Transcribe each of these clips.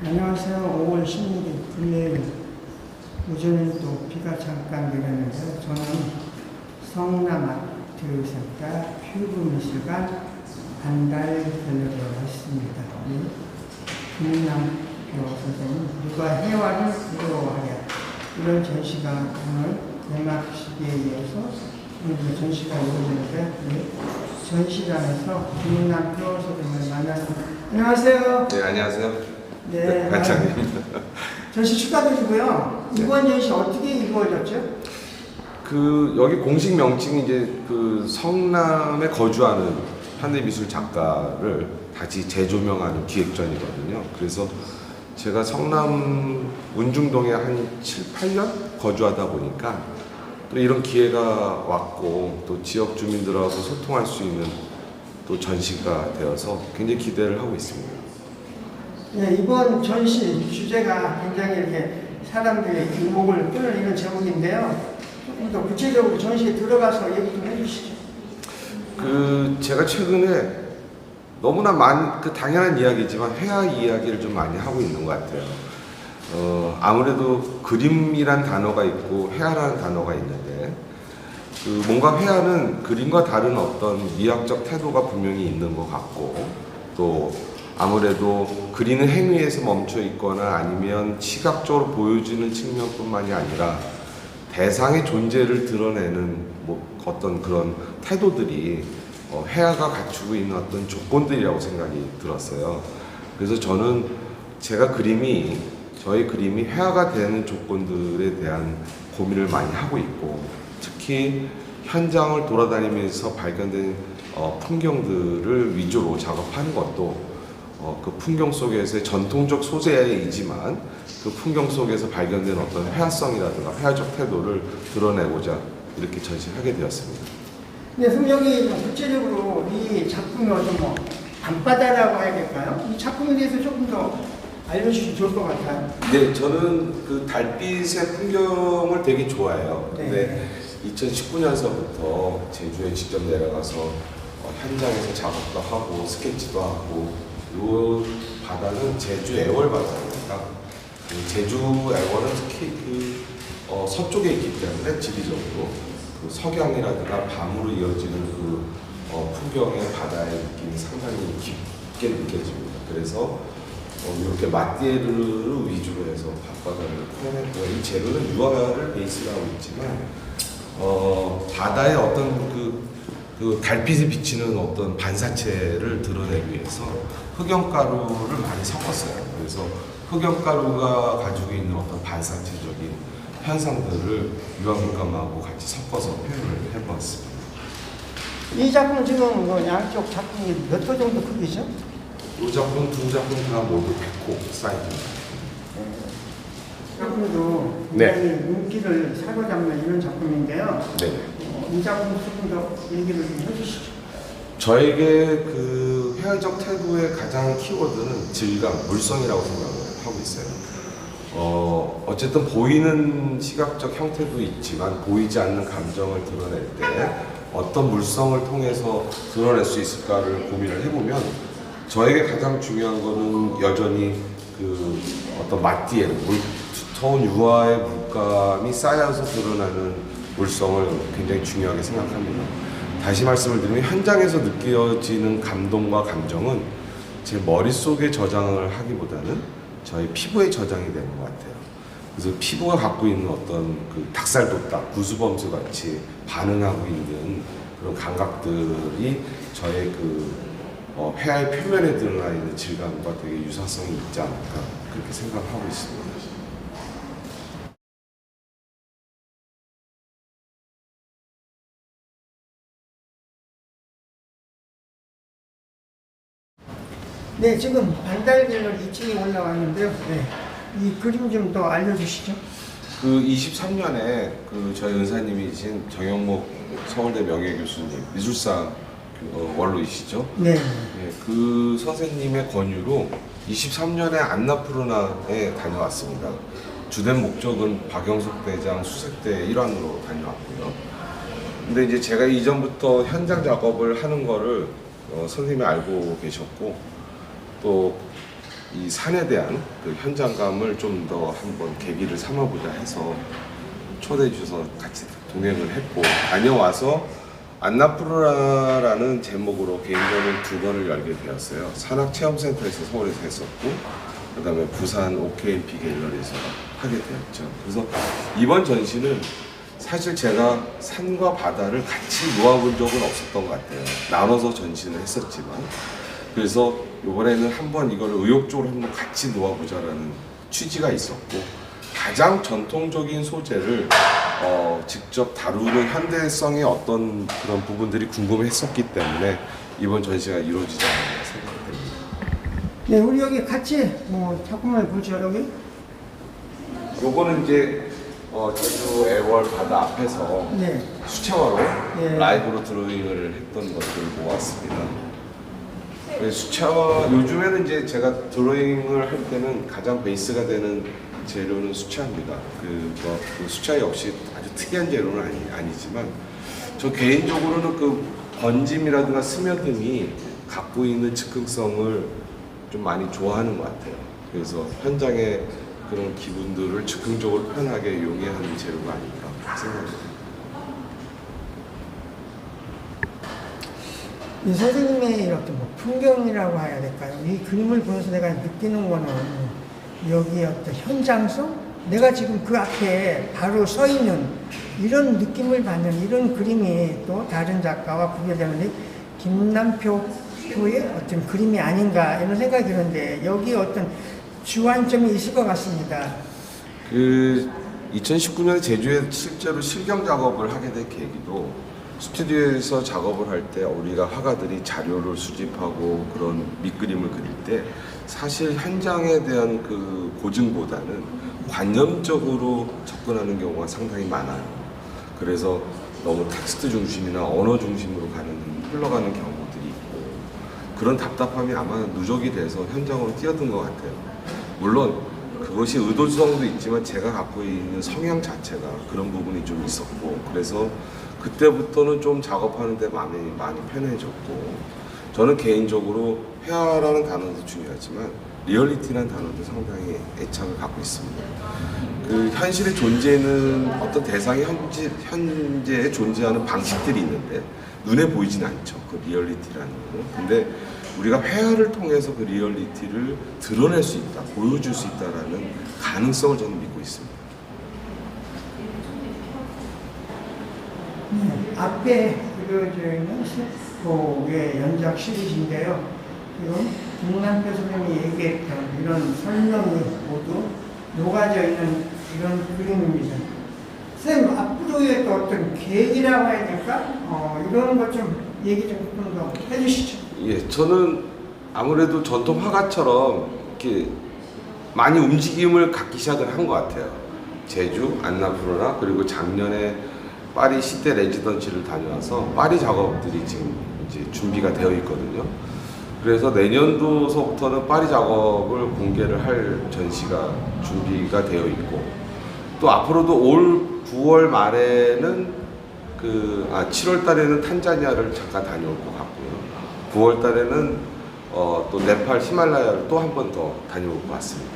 안녕하세요. 5월 16일 금요일 오전에 또 비가 잠깐 내렸는데요. 저는 성남아트센터 큐브미술관 반달갤러리에 왔습니다. 김남표 선생님, 누가 해와를 부러워하랴, 이런 전시가 오늘 개막식에 이어서 오늘 전시가 이루어지는데, 전시장에서 김남표 선생님을 만났습니다. 안녕하세요. 네, 안녕하세요. 네, 반장님. 전시 축하드리고요. 이번 전시 어떻게 이루어졌죠? 여기 공식 명칭이 이제 성남에 거주하는 현대미술 작가를 다시 재조명하는 기획전이거든요. 그래서 제가 성남 운중동에 한 7, 8년 거주하다 보니까 또 이런 기회가 왔고 또 지역 주민들하고 소통할 수 있는 또 전시가 되어서 굉장히 기대를 하고 있습니다. 네, 이번 전시 주제가 굉장히 이렇게 사람들의 이목을 끌어내는 제목인데요. 조금 더 구체적으로 전시에 들어가서 얘기 좀 해주시죠. 제가 최근에 너무나 당연한 이야기지만 회화 이야기를 좀 많이 하고 있는 것 같아요. 아무래도 그림이란 단어가 있고 회화라는 단어가 있는데, 뭔가 회화는 그림과 다른 어떤 미학적 태도가 분명히 있는 것 같고, 또 아무래도 그리는 행위에서 멈춰 있거나 아니면 시각적으로 보여지는 측면뿐만이 아니라 대상의 존재를 드러내는 어떤 그런 태도들이 회화가 갖추고 있는 어떤 조건들이라고 생각이 들었어요. 그래서 저는 저의 그림이 회화가 되는 조건들에 대한 고민을 많이 하고 있고, 특히 현장을 돌아다니면서 발견된 풍경들을 위주로 작업하는 것도 그 풍경 속에서의 전통적 소재이지만 그 풍경 속에서 발견된 어떤 회화성이라든가 회화적 태도를 드러내고자 이렇게 전시하게 되었습니다. 네, 그럼 여기 구체적으로 이 작품이 어떤 밤바다라고 해야 될까요? 이 작품에 대해서 조금 더 알려주시면 좋을 것 같아요. 네, 저는 달빛의 풍경을 되게 좋아해요. 근데 2019년서부터 제주에 직접 내려가서 현장에서 작업도 하고 스케치도 하고, 이 바다는 제주 애월 바다입니다. 제주 애월은 특히 서쪽에 있기 때문에 지리적으로 석양이라든가 밤으로 이어지는 풍경의 바다의 느낌이 상당히 깊게 느껴집니다. 그래서 이렇게 마띠에르를 위주로 해서 밤바다를 표현했고요. 이 재료는 유화를 베이스로 하고 있지만 바다의 어떤 달빛이 비치는 어떤 반사체를 드러내기 위해서 흑연가루를 많이 섞었어요. 그래서 흑연가루가 가지고 있는 어떤 반사체적인 현상들을 유화물감하고 같이 섞어서 표현을 해보았습니다. 이 작품 지금 양쪽 작품이 몇 호 정도 크기죠? 이 작품 두 작품 다 모두 100호 사이즈입니다. 작품도 굉장히 인기를 사로잡는 이런 작품인데요. 네. 이 작품 조금 더 얘기를 좀 해주시죠. 저에게 회화적 태도의 가장 키워드는 질감, 물성이라고 생각을 하고 있어요. 어쨌든 보이는 시각적 형태도 있지만 보이지 않는 감정을 드러낼 때 어떤 물성을 통해서 드러낼 수 있을까를 고민을 해보면, 저에게 가장 중요한 거는 여전히 어떤 마띠에 두터운 유화의 물감이 쌓여서 드러나는 물성을 굉장히 중요하게 생각합니다. 다시 말씀을 드리면 현장에서 느껴지는 감동과 감정은 제 머릿속에 저장을 하기보다는 저희 피부에 저장이 되는 것 같아요. 그래서 피부가 갖고 있는 어떤 닭살돋다, 구수범수 같이 반응하고 있는 그런 감각들이 저의 회화의 표면에 드러나 있는 질감과 되게 유사성이 있지 않을까, 그렇게 생각하고 있습니다. 네, 지금 반달갤러리 2층에 올라왔는데요. 네, 이 그림 좀 더 알려주시죠. 23년에 저희 은사님이신 정영목 서울대 명예교수님, 미술사 원로이시죠? 네. 네, 그 선생님의 권유로 23년에 안나푸르나에 다녀왔습니다. 주된 목적은 박영석 대장 수색대 일환으로 다녀왔고요. 근데 이제 제가 이전부터 현장 작업을 하는 거를 선생님이 알고 계셨고, 또 이 산에 대한 그 현장감을 좀 더 한번 계기를 삼아보자 해서 초대해 주셔서 같이 동행을 했고, 다녀와서 안나푸르나라는 제목으로 개인전을 2번을 열게 되었어요. 산악체험센터에서 서울에서 했었고, 그 다음에 부산 OKMP 갤러리에서 하게 되었죠. 그래서 이번 전시는 사실 제가 산과 바다를 같이 놓아본 적은 없었던 것 같아요. 나눠서 전시는 했었지만. 그래서 이번에는 한번 이걸 의욕적으로 한번 같이 놓아보자라는 취지가 있었고, 가장 전통적인 소재를 직접 다루는 현대성의 어떤 그런 부분들이 궁금했었기 때문에 이번 전시가 이루어지지 않았나 생각됩니다. 네, 우리 여기 같이 뭐 작품을 보죠. 여기. 요거는 이제 제주 애월 바다 앞에서 네. 수채화로 예. 라이브로 드로잉을 했던 것들을 모았습니다. 수채화, 요즘에는 이제 제가 드로잉을 할 때는 가장 베이스가 되는 재료는 수채화입니다. 그 수채화 역시 아주 특이한 재료는 아니지만, 저 개인적으로는 그 번짐이라든가 스며듦이 갖고 있는 즉흥성을 좀 많이 좋아하는 것 같아요. 그래서 현장의 그런 기분들을 즉흥적으로 편하게 용이하는 재료가 아닐까 생각합니다. 이 선생님의 이렇게 뭐 풍경이라고 해야 될까요? 이 그림을 보면서 내가 느끼는 거는 여기 어떤 현장성? 내가 지금 그 앞에 바로 서 있는 이런 느낌을 받는 이런 그림이 또 다른 작가와 구별되는 김남표의 어떤 그림이 아닌가 이런 생각이 드는데, 여기 어떤 주안점이 있을 것 같습니다. 2019년에 제주에 실제로 실경 작업을 하게 된 계기도, 스튜디오에서 작업을 할 때 우리가 화가들이 자료를 수집하고 그런 밑그림을 그릴 때 사실 현장에 대한 그 고증보다는 관념적으로 접근하는 경우가 상당히 많아요. 그래서 너무 텍스트 중심이나 언어 중심으로 흘러가는 경우들이 있고, 그런 답답함이 아마 누적이 돼서 현장으로 뛰어든 것 같아요. 물론 그것이 의도성도 있지만 제가 갖고 있는 성향 자체가 그런 부분이 좀 있었고, 그래서 그때부터는 좀 작업하는 데 마음이 많이 편해졌고, 저는 개인적으로 회화라는 단어도 중요하지만 리얼리티라는 단어도 상당히 애착을 갖고 있습니다. 그 현실에 존재하는 어떤 대상이 현재에 존재하는 방식들이 있는데 눈에 보이진 않죠. 그 리얼리티라는 거는. 근데 우리가 회화를 통해서 그 리얼리티를 드러낼 수 있다, 보여줄 수 있다라는 가능성을 저는 믿고 있습니다. 앞에 그려져 있는 세포의 연작 시리즈인데요. 지금 김남표 선생님이 얘기했던 이런 설명이 모두 녹아져 있는 이런 그림입니다. 선생님, 앞으로의 또 어떤 계획이라고 해야 될까? 이런 것 좀 얘기 좀 더 해주시죠. 예, 저는 아무래도 전통 화가처럼 이렇게 많이 움직임을 갖기 시작을 한 것 같아요. 제주, 안나푸르나, 그리고 작년에 파리 시대 레지던시를 다녀와서 파리 작업들이 지금 이제 준비가 되어 있거든요. 그래서 내년도서부터는 파리 작업을 공개를 할 전시가 준비가 되어 있고, 또 앞으로도 올 9월 말에는 7월 달에는 탄자니아를 잠깐 다녀올 것 같고요. 9월 달에는 또 네팔 히말라야를 또 한 번 더 다녀올 것 같습니다.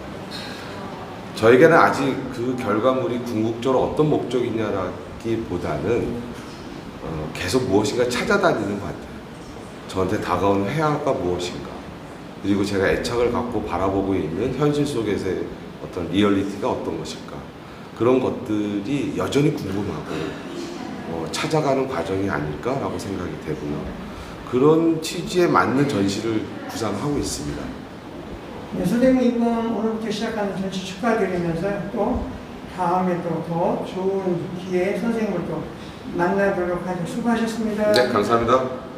저에게는 아직 그 결과물이 궁극적으로 어떤 목적이냐라기보다는 계속 무엇인가 찾아다니는 것 같아요. 저한테 다가온 회화가 무엇인가, 그리고 제가 애착을 갖고 바라보고 있는 현실 속에서의 어떤 리얼리티가 어떤 것일까, 그런 것들이 여전히 궁금하고 찾아가는 과정이 아닐까라고 생각이 되고요. 그런 취지에 맞는 전시를 구상하고 있습니다. 네, 선생님, 이번 오늘부터 시작하는 전시 축하드리면서 또 다음에 또 더 좋은 기회에 선생님을 또 만나도록 하죠. 수고하셨습니다. 네, 감사합니다.